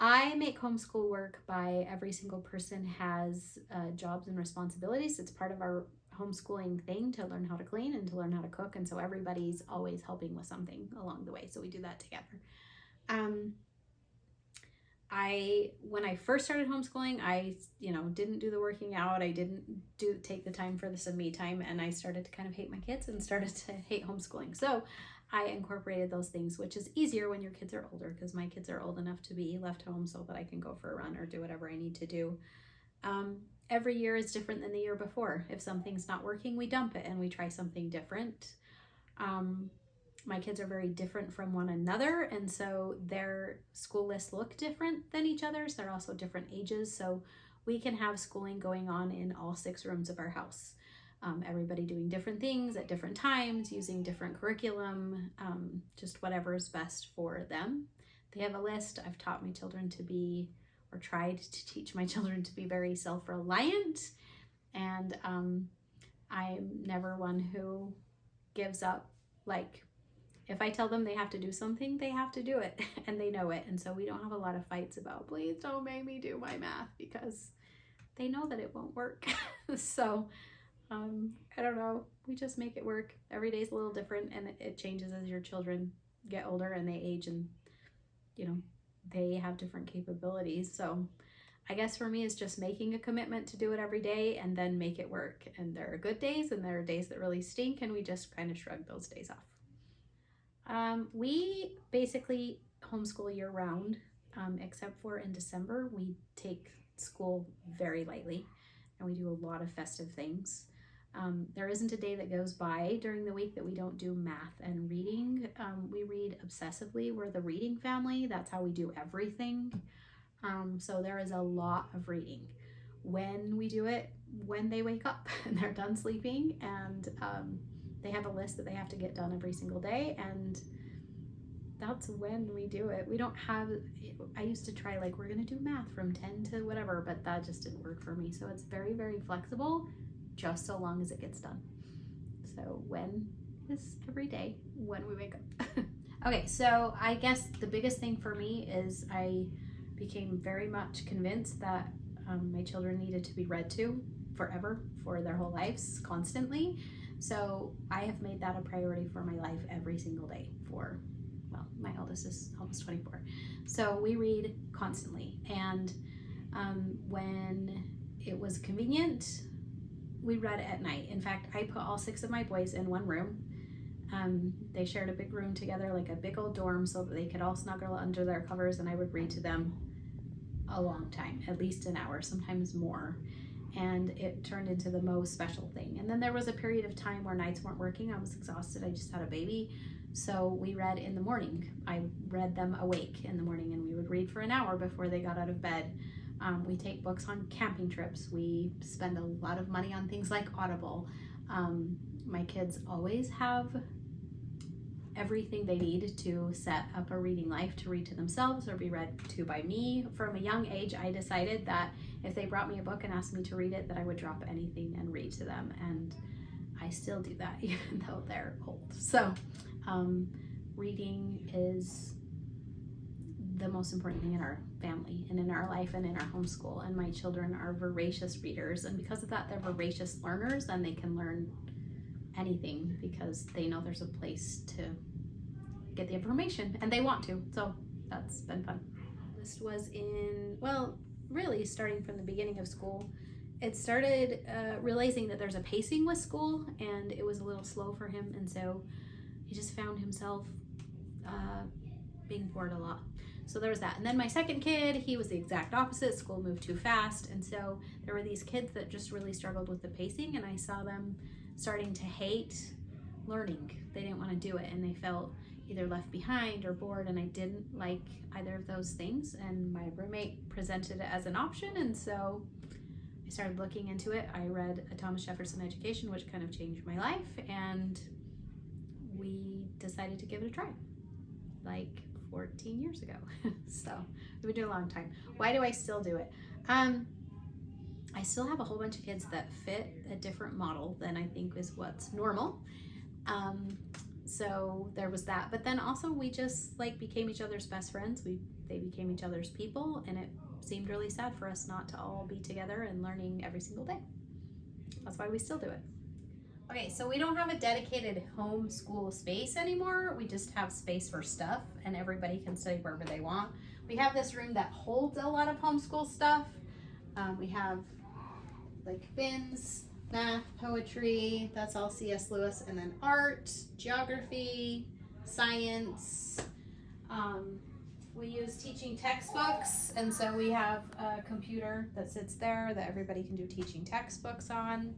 I make homeschool work by every single person has jobs and responsibilities. It's part of our homeschooling thing to learn how to clean and to learn how to cook. And so everybody's always helping with something along the way. So we do that together. Um, when I first started homeschooling, I didn't do the working out. I didn't take the time for some me time, and I started to kind of hate my kids and started to hate homeschooling. So I incorporated those things, which is easier when your kids are older, because my kids are old enough to be left home so that I can go for a run or do whatever I need to do. Every year is different than the year before. If something's not working, we dump it and we try something different. My kids are very different from one another, and so their school lists look different than each other's. They're also different ages, so we can have schooling going on in all 6 rooms of our house. Everybody doing different things at different times, using different curriculum, just whatever is best for them. They have a list. I've taught my children to be, or tried to teach my children to be, very self-reliant, and I'm never one who gives up. Like, if I tell them they have to do something, they have to do it, and they know it. And so we don't have a lot of fights about, please don't make me do my math, because they know that it won't work. So I don't know, we just make it work. Every day's a little different, and it changes as your children get older and they age, and they have different capabilities. So I guess for me, it's just making a commitment to do it every day and then make it work. And there are good days and there are days that really stink, and we just kind of shrug those days off. We basically homeschool year round, except for in December. We take school very lightly, and we do a lot of festive things. There isn't a day that goes by during the week that we don't do math and reading. We read obsessively. We're the reading family. That's how we do everything. So there is a lot of reading. When we do it, when they wake up and they're done sleeping, and they have a list that they have to get done every single day, and that's when we do it. We don't have, I used to try, like, we're gonna do math from 10 to whatever, but that just didn't work for me. So it's very, very flexible, just so long as it gets done. So when is every day when we wake up. Okay, so I guess the biggest thing for me is I became very much convinced that my children needed to be read to forever, for their whole lives, constantly. So I have made that a priority for my life every single day for, well, my eldest is almost 24. So we read constantly. And when it was convenient, we read at night. In fact, I put all 6 of my boys in one room. They shared a big room together, like a big old dorm, so that they could all snuggle under their covers, and I would read to them a long time, at least an hour, sometimes more. And it turned into the most special thing. And then there was a period of time where nights weren't working. I was exhausted. I just had a baby. So we read in the morning. I read them awake in the morning, and we would read for an hour before they got out of bed. We take books on camping trips. We spend a lot of money on things like Audible. My kids always have everything they need to set up a reading life, to read to themselves or be read to by me. From a young age, I decided that if they brought me a book and asked me to read it, that I would drop anything and read to them. And I still do that, even though they're old. So reading is the most important thing in our family and in our life and in our homeschool. And my children are voracious readers. And because of that, they're voracious learners, and they can learn anything because they know there's a place to get the information, and they want to. So that's been fun. This was in, well, really starting from the beginning of school. It started realizing that there's a pacing with school, and it was a little slow for him, and so he just found himself being bored a lot. So there was that. And then my second kid, he was the exact opposite. School moved too fast, and so there were these kids that just really struggled with the pacing, and I saw them starting to hate learning. They didn't want to do it, and they felt either left behind or bored, and I didn't like either of those things. And my roommate presented it as an option, and so I started looking into it. I read A Thomas Jefferson Education, which kind of changed my life, and we decided to give it a try, like 14 years ago. So we've been doing a long time. Why do I still do it? I still have a whole bunch of kids that fit a different model than I think is what's normal. So there was that. But then also we just like became each other's best friends. We they became each other's people, and it seemed really sad for us not to all be together and learning every single day. That's why we still do it. Okay, so we don't have a dedicated homeschool space anymore. We just have space for stuff, and everybody can study wherever they want. We have this room that holds a lot of homeschool stuff. We have like bins, math, poetry, that's all C.S. Lewis, and then art, geography, science. We use teaching textbooks, and so we have a computer that sits there that everybody can do teaching textbooks on.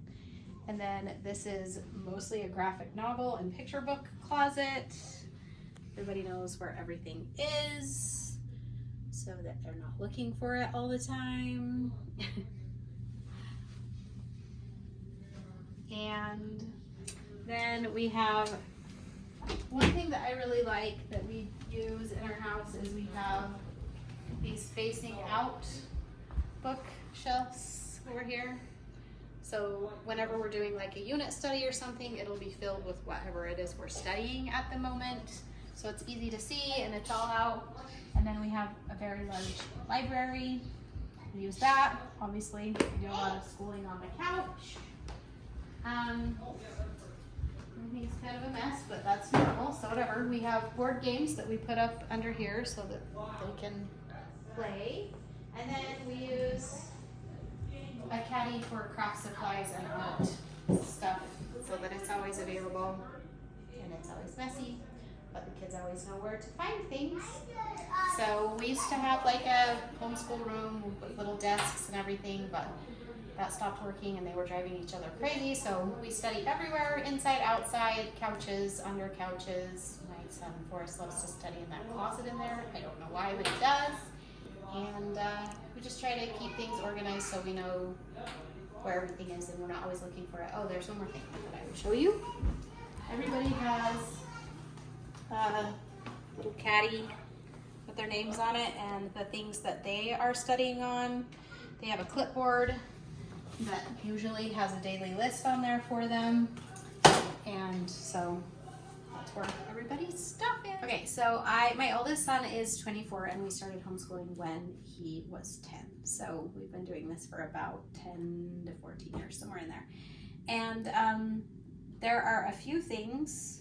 And then this is mostly a graphic novel and picture book closet. Everybody knows where everything is so that they're not looking for it all the time. And then we have one thing that I really like that we use in our house is we have these facing out bookshelves over here. So whenever we're doing like a unit study or something, it'll be filled with whatever it is we're studying at the moment. So it's easy to see and it's all out. And then we have a very large library. We use that. Obviously, we do a lot of schooling on the couch. Everything's kind of a mess, but that's normal, so whatever. We have board games that we put up under here so that they can play. And then we use a caddy for craft supplies and art stuff so that it's always available and it's always messy, but the kids always know where to find things. So we used to have like a homeschool room with little desks and everything, but that stopped working and they were driving each other crazy. So we study everywhere, inside, outside, couches, under couches. My son Forrest loves to study in that closet in there. I don't know why, but he does. And we just try to keep things organized so we know where everything is and we're not always looking for it. Oh, there's one more thing that I would show you. Everybody has a little caddy with their names on it and the things that they are studying on. They have a clipboard that usually has a daily list on there for them. And so that's where everybody's stuff is. Okay, so my oldest son is 24 and we started homeschooling when he was 10. So we've been doing this for about 10 to 14 years, somewhere in there. And there are a few things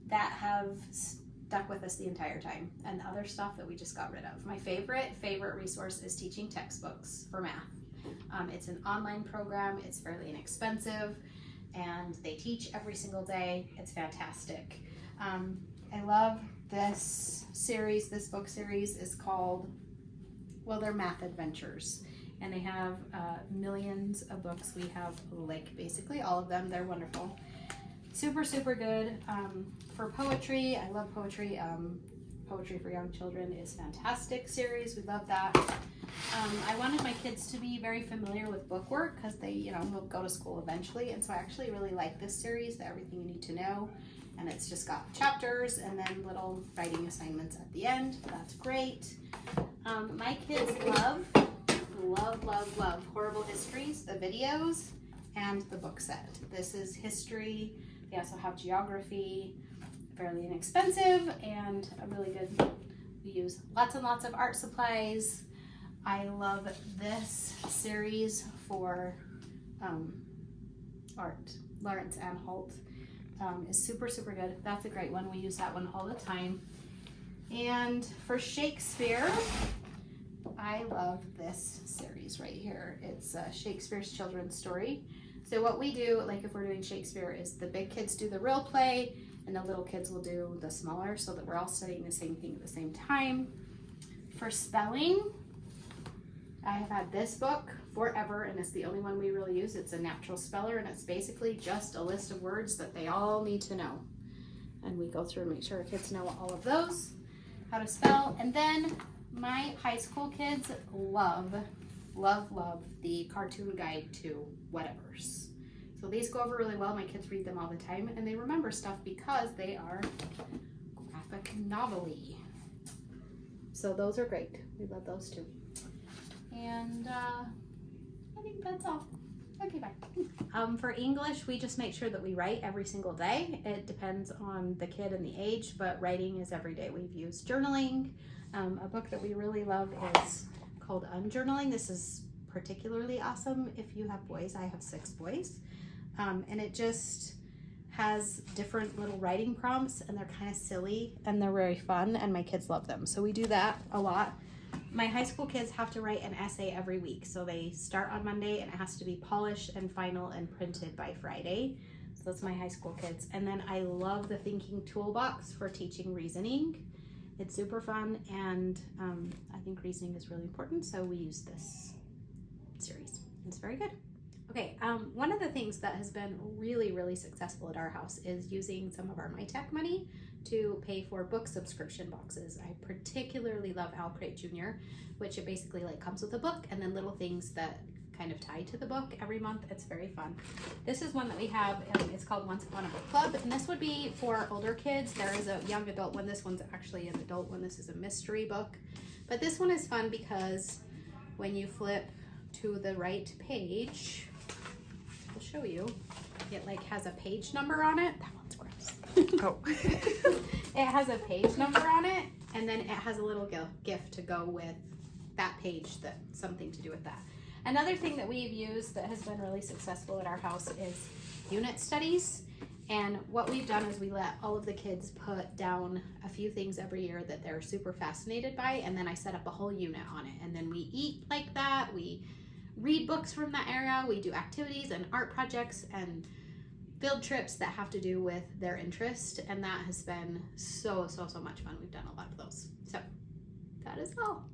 that have stuck with us the entire time and other stuff that we just got rid of. My favorite resource is teaching textbooks for math. It's an online program, it's fairly inexpensive, and they teach every single day. It's fantastic. I love this series. This book series is called, well, they're Math Adventures, and they have millions of books. We have like basically all of them. They're wonderful. Super, super good. For poetry, I love poetry. Poetry for Young Children is fantastic series. We love that. I wanted my kids to be very familiar with bookwork because they, will go to school eventually. And so I actually really like this series, the Everything You Need to Know. And it's just got chapters and then little writing assignments at the end. That's great. My kids love Horrible Histories, the videos, and the book set. This is history. They also have geography. Fairly inexpensive and a really good. We use lots and lots of art supplies. I love this series for art. Lawrence Anhalt is super, super good. That's a great one. We use that one all the time. And for Shakespeare, I love this series right here. It's Shakespeare's Children's Story. So what we do, like if we're doing Shakespeare, is the big kids do the real play and the little kids will do the smaller so that we're all studying the same thing at the same time. For spelling, I have had this book forever and it's the only one we really use. It's a natural speller and it's basically just a list of words that they all need to know. And we go through and make sure our kids know all of those, how to spell. And then my high school kids love the cartoon guide to whatevers. So these go over really well. My kids read them all the time and they remember stuff because they are graphic novel-y. So those are great. We love those too. And I think that's all. Okay, bye. For English, we just make sure that we write every single day. It depends on the kid and the age, but writing is every day. We've used journaling. A book that we really love is called Unjournaling. This is particularly awesome if you have boys. I have 6 boys. And it just has different little writing prompts, and they're kind of silly and they're very fun, and my kids love them. So we do that a lot. My high school kids have to write an essay every week. So they start on Monday and it has to be polished and final and printed by Friday. So that's my high school kids. And then I love the thinking toolbox for teaching reasoning. It's super fun, and I think reasoning is really important. So we use this series. It's very good. Okay, one of the things that has been really, really successful at our house is using some of our MyTech money to pay for book subscription boxes. I particularly love Owl Crate Jr., which it basically like comes with a book and then little things that kind of tie to the book every month. It's very fun. This is one that we have, it's called Once Upon a Book Club, and this would be for older kids. There is a young adult one. This one's actually an adult one. This is a mystery book. But this one is fun because when you flip to the right page, I'll show you, it like has a page number on it. That one's gross. Oh. It has a page number on it, and then it has a little gift to go with that page, that something to do with that. Another thing that we've used that has been really successful at our house is unit studies. And what we've done is we let all of the kids put down a few things every year that they're super fascinated by, and then I set up a whole unit on it. And then we eat like that, we read books from that area, we do activities and art projects and field trips that have to do with their interest, and that has been so much fun. We've done a lot of those. So that is all.